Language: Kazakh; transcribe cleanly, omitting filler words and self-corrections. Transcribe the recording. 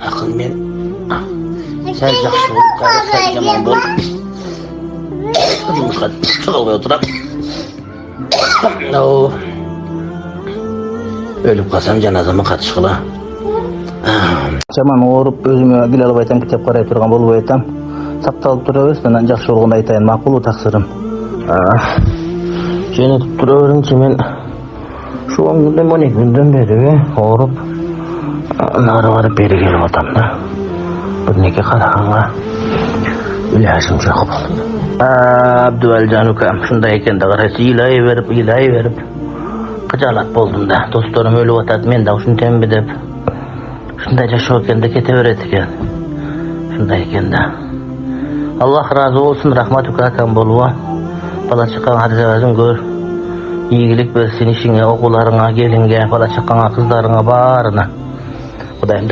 Akın men sen yaxşı olup sen yaman bol. Жұмысқа шығып отырам. Өліп қалсам жаназама қатышқыла. Жаман ооруп өзүмө келе албай атам, китеп карай турган болбой атам. Сакталып тура берсин, анан жакшы болгондо айтайын, макулбу таксырым. Жөнөтүп тура бериңчи, мен şu 10 günden 12 günden beri ооруп нары барып бери келип атам да. Бир неке караганга илажым жок болду. Абдувалжан укам шундай экен да карайсыз, ыйлай берип кыжалат болдум да. Досторум өлүп атат, мен да ушинтемби деп. Шундай жашоо экен да, кете берет экен. Шундай экен да. Аллах разы болсун, рахмат укакам болуп. Бала чакаң арзабазын көр. Ийгилик берсин ишиңе, окууларыңа, келиңге, бала чакаңа, кыздарыңа баарына. Кудайым